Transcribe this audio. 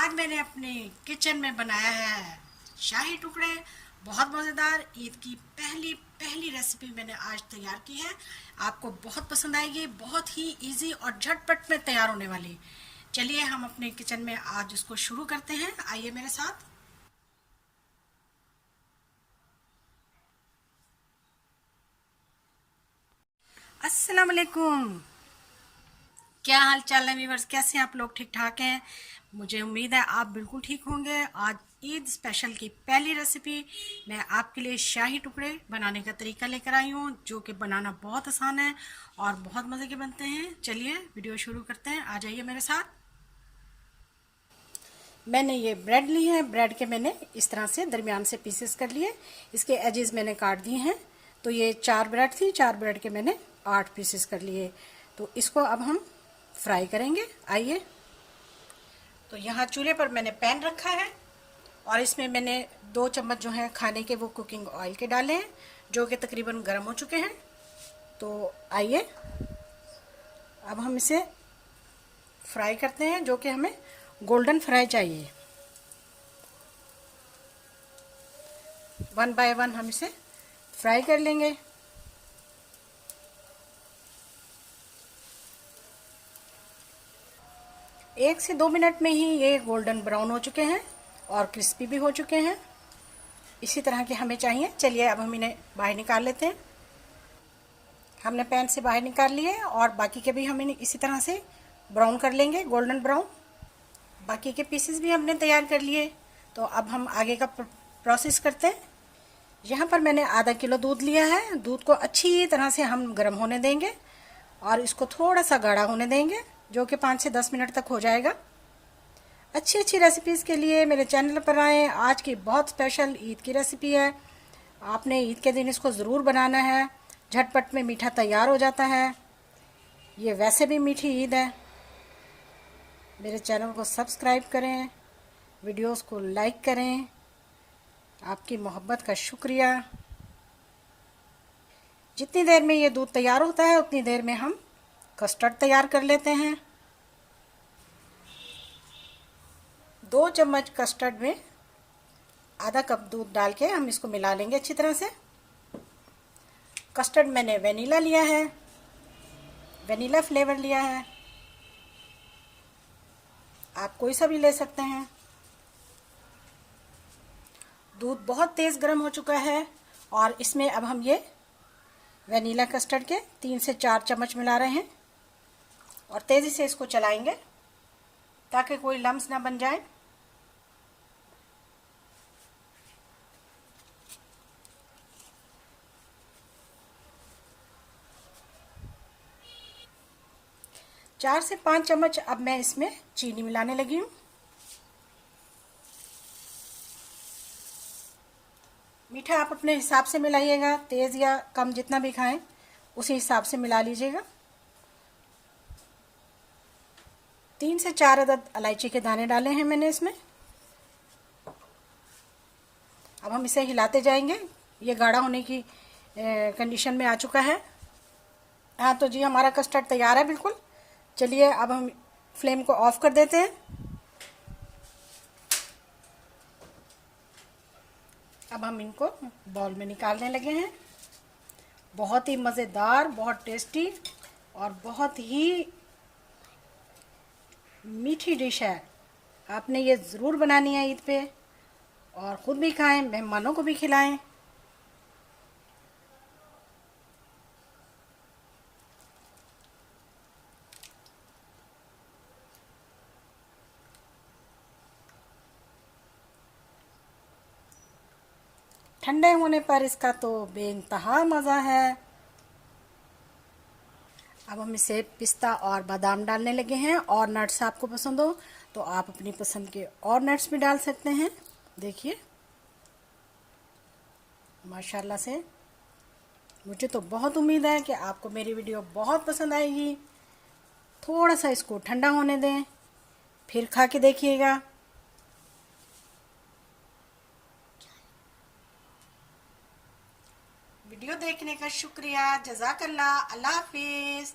आज मैंने अपने किचन में बनाया है शाही टुकड़े। बहुत मज़ेदार ईद की पहली पहली रेसिपी मैंने आज तैयार की है। आपको बहुत पसंद आएगी, बहुत ही इजी और झटपट में तैयार होने वाली। चलिए हम अपने किचन में आज उसको शुरू करते हैं, आइए मेरे साथ। अस्सलाम वालेकुम, क्या हाल चाल है व्यूअर्स, कैसे हैं आप लोग? ठीक ठाक हैं? मुझे उम्मीद है आप बिल्कुल ठीक होंगे। आज ईद स्पेशल की पहली रेसिपी मैं आपके लिए शाही टुकड़े बनाने का तरीका लेकर आई हूँ, जो कि बनाना बहुत आसान है और बहुत मज़े के बनते हैं। चलिए वीडियो शुरू करते हैं, आ जाइए मेरे साथ। मैंने ये ब्रेड ली है, ब्रेड के मैंने इस तरह से दरमियान से पीसेस कर लिए, इसके एजेस मैंने काट दिए हैं। तो ये 4 ब्रेड थी, 4 ब्रेड के मैंने 8 पीसेस कर लिए। तो इसको अब हम फ्राई करेंगे, आइए। तो यहाँ चूल्हे पर मैंने पैन रखा है और इसमें मैंने 2 चम्मच जो है खाने के वो कुकिंग ऑयल के डाले हैं, जो कि तकरीबन गर्म हो चुके हैं। तो आइए अब हम इसे फ्राई करते हैं, जो कि हमें गोल्डन फ्राई चाहिए। 1 बाय 1 हम इसे फ्राई कर लेंगे। एक से 2 मिनट में ही ये गोल्डन ब्राउन हो चुके हैं और क्रिस्पी भी हो चुके हैं। इसी तरह के हमें चाहिए। चलिए अब हम इन्हें बाहर निकाल लेते हैं। हमने पैन से बाहर निकाल लिए और बाकी के भी हम इन्हें इसी तरह से ब्राउन कर लेंगे, गोल्डन ब्राउन। बाकी के पीसेस भी हमने तैयार कर लिए। तो अब हम आगे का प्रोसेस करते हैं। यहाँ पर मैंने आधा किलो दूध लिया है। दूध को अच्छी तरह से हम गर्म होने देंगे और इसको थोड़ा सा गाढ़ा होने देंगे, जो कि 5 से 10 मिनट तक हो जाएगा। अच्छी अच्छी रेसिपीज़ के लिए मेरे चैनल पर आएँ। आज की बहुत स्पेशल ईद की रेसिपी है। आपने ईद के दिन इसको ज़रूर बनाना है। झटपट में मीठा तैयार हो जाता है। ये वैसे भी मीठी ईद है। मेरे चैनल को सब्सक्राइब करें, वीडियोस को लाइक करें। आपकी मोहब्बत का शुक्रिया। जितनी देर में ये दूध तैयार होता है उतनी देर में हम कस्टर्ड तैयार कर लेते हैं। 2 चम्मच कस्टर्ड में आधा कप दूध डाल के हम इसको मिला लेंगे अच्छी तरह से। कस्टर्ड मैंने वेनिला लिया है, वेनिला फ्लेवर लिया है, आप कोई सा भी ले सकते हैं। दूध बहुत तेज़ गर्म हो चुका है और इसमें अब हम ये वेनिला कस्टर्ड के 3 से 4 चम्मच मिला रहे हैं और तेज़ी से इसको चलाएंगे ताकि कोई लम्स ना बन जाए। चार से 5 चम्मच अब मैं इसमें चीनी मिलाने लगी हूँ। मीठा आप अपने हिसाब से मिलाइएगा, तेज़ या कम जितना भी खाएं उसी हिसाब से मिला लीजिएगा। 3 से 4 अदद इलायची के दाने डाले हैं मैंने इसमें। अब हम इसे हिलाते जाएंगे। ये गाढ़ा होने की कंडीशन में आ चुका है। हाँ तो जी, हमारा कस्टर्ड तैयार है बिल्कुल। चलिए अब हम फ्लेम को ऑफ कर देते हैं। अब हम इनको बाउल में निकालने लगे हैं। बहुत ही मज़ेदार, बहुत टेस्टी और बहुत ही मीठी डिश है। आपने ये ज़रूर बनानी है ईद पे और ख़ुद भी खाएं, मेहमानों को भी खिलाएं। ठंडे होने पर इसका तो बेइंतहा मज़ा है। अब हम इसे पिस्ता और बादाम डालने लगे हैं और नट्स आपको पसंद हो तो आप अपनी पसंद के और नट्स भी डाल सकते हैं। देखिए माशाल्लाह से मुझे तो बहुत उम्मीद है कि आपको मेरी वीडियो बहुत पसंद आएगी। थोड़ा सा इसको ठंडा होने दें, फिर खा के देखिएगा। वीडियो देखने का शुक्रिया, जज़ाकल्लाह, अल्लाह हाफिज़।